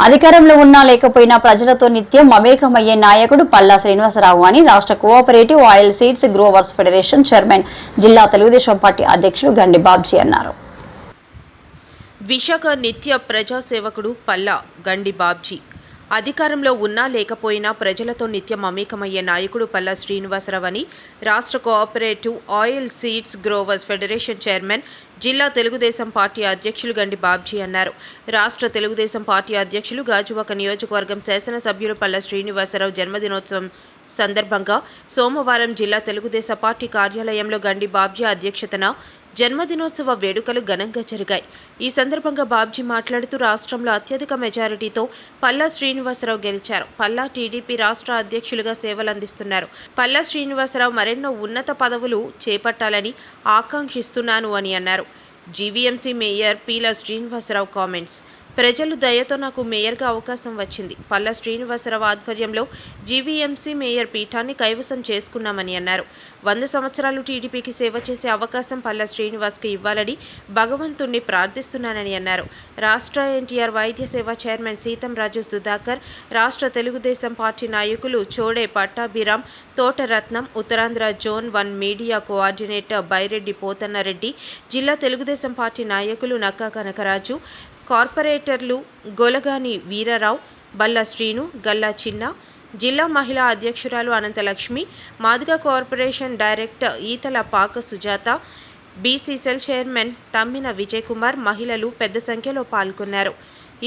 అధికారంలో ఉన్నా లేకపోయినా ప్రజలతో నిత్యం మమేకమయ్యే నాయకుడు పల్లా శ్రీనివాసరావు అని రాష్ట్ర cooperative oil seeds growers federation chairman జిల్లా తెలుగుదేశం పార్టీ అధ్యక్షుడు గండి బాబ్జీ అన్నారు. విశాఖ నిత్య ప్రజాసేవకుడు పల్లా గండి బాబ్జీ అధికారంలో ఉన్నా లేకపోయినా ప్రజలతో నిత్యం మమేకమయ్యే నాయకుడు పల్లా శ్రీనివాసరావు అని రాష్ట్ర cooperative oil seeds growers federation chairman జిల్లా తెలుగుదేశం పార్టీ అధ్యక్షులు గండి బాబ్జీ అన్నారు. రాష్ట్ర తెలుగుదేశం పార్టీ అధ్యక్షులు గాజువాక నియోజకవర్గం శాసనసభ్యులు పల్లా శ్రీనివాసరావు జన్మదినోత్సవం సందర్భంగా సోమవారం జిల్లా తెలుగుదేశం పార్టీ కార్యాలయంలో గండి బాబ్జీ అధ్యక్షతన జన్మదినోత్సవ వేడుకలు ఘనంగా జరిగాయి. ఈ సందర్భంగా బాబ్జీ మాట్లాడుతూ రాష్ట్రంలో అత్యధిక మెజారిటీతో పల్లా శ్రీనివాసరావు గెలిచారు. పల్లా టీడీపీ రాష్ట్ర అధ్యక్షులుగా సేవలందిస్తున్నారు. పల్లా శ్రీనివాసరావు మరెన్నో ఉన్నత పదవులు చేపట్టాలని ఆకాంక్షిస్తున్నాను అని అన్నారు. GVMC mayor Peela Srinivasarao comments. ప్రజలు దయతో నాకు మేయర్గా అవకాశం వచ్చింది. పల్లా శ్రీనివాసరావు ఆధ్వర్యంలో జీవీఎంసీ మేయర్ పీఠాన్ని కైవసం చేసుకున్నామని అన్నారు. 100 సంవత్సరాలు టీడీపీకి సేవ చేసే అవకాశం పల్లా శ్రీనివాస్కి ఇవ్వాలని భగవంతుణ్ణి ప్రార్థిస్తున్నానని అన్నారు. రాష్ట్ర ఎన్టీఆర్ వైద్య సేవ చైర్మన్ సీతంరాజు సుధాకర్, రాష్ట్ర తెలుగుదేశం పార్టీ నాయకులు Chode Pattabhiram, Thotaratnam, Uttarandhra zone 1 media coordinator Byreddy Pothannareddy, జిల్లా తెలుగుదేశం పార్టీ నాయకులు నక్కా కనకరాజు, కార్పొరేటర్లు గొలగాని వీరరావు, బల్లా శ్రీను, గల్లా చిన్న, జిల్లా మహిళా అధ్యక్షురాలు Ananthalakshmi, Madiga corporation director Eethala Paka Sujatha, BC cell chairman Thammina Vijay Kumar, మహిళలు పెద్ద సంఖ్యలో పాల్గొన్నారు.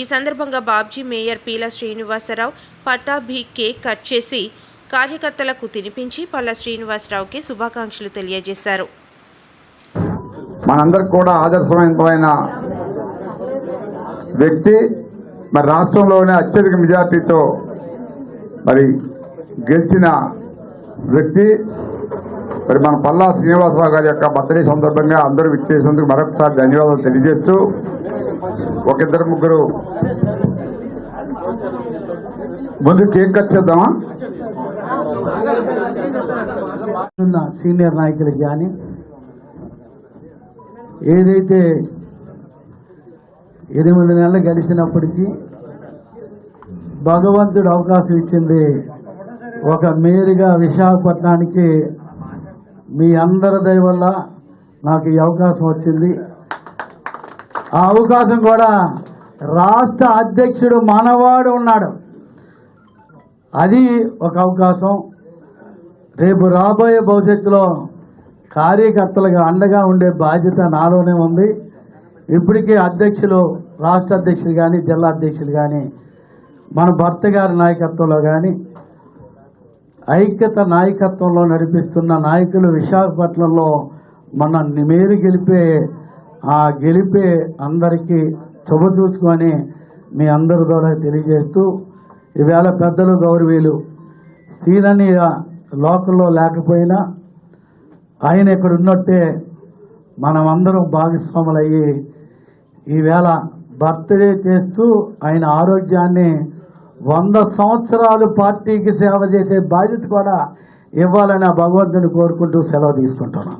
ఈ సందర్భంగా Babji mayor Peela Srinivasarao Pattabhi cake cut చేసి కార్యకర్తలకు తినిపించి పల్లా శ్రీనివాసరావుకి శుభాకాంక్షలు తెలియజేశారు. మనందరికి కూడా ఆదర్శవంతమైన వ్యక్తి, మరి రాష్ట్రంలోనే అత్యధిక మెజార్టీతో మరి గెలిచిన వ్యక్తి, మరి మన పల్లా శ్రీనివాసరావు గారి యొక్క బర్త్డే సందర్భంగా అందరూ విచ్చేసినందుకు మరొకసారి ధన్యవాదాలు తెలియజేస్తూ, ఒక ఇద్దరు ముగ్గురు ముందు కేక్ కట్ చేద్దామా? సీనియర్ నాయకులకు కానీ ఏదైతే 8 నెలలు గడిచినప్పటికీ భగవంతుడు అవకాశం ఇచ్చింది ఒక మేయర్గా విశాఖపట్నానికి. మీ అందరి దయ వల్ల నాకు ఈ అవకాశం వచ్చింది. ఆ అవకాశం కూడా రాష్ట్ర అధ్యక్షుడు మనవాడు ఉన్నాడు, అది ఒక అవకాశం. రేపు రాబోయే భవిష్యత్తులో కార్యకర్తలుగా అండగా ఉండే బాధ్యత నాలోనే ఉంది. ఇప్పటికే అధ్యక్షులు, రాష్ట్ర అధ్యక్షులు కానీ జిల్లా అధ్యక్షులు కానీ మన భర్త గారి నాయకత్వంలో కానీ ఐక్యత నాయకత్వంలో నడిపిస్తున్న నాయకులు విశాఖపట్నంలో మన మేరు గెలిపే అందరికీ శుభసూచకమని మీ అందరి ద్వారా తెలియజేస్తూ, ఈవేళ పెద్దలు గౌరవీయులు సీనని లోకల్లో లేకపోయినా ఆయన ఇక్కడ ఉన్నట్టే మనమందరం భాగస్వాములయ్యి ఈవేళ బర్త్డే చేస్తూ ఆయన ఆరోగ్యాన్ని 100 సంవత్సరాలు పార్టీకి సేవ చేసే బాధ్యత కూడా ఇవ్వాలని ఆ భగవంతుని కోరుకుంటూ సెలవు తీసుకుంటున్నాను.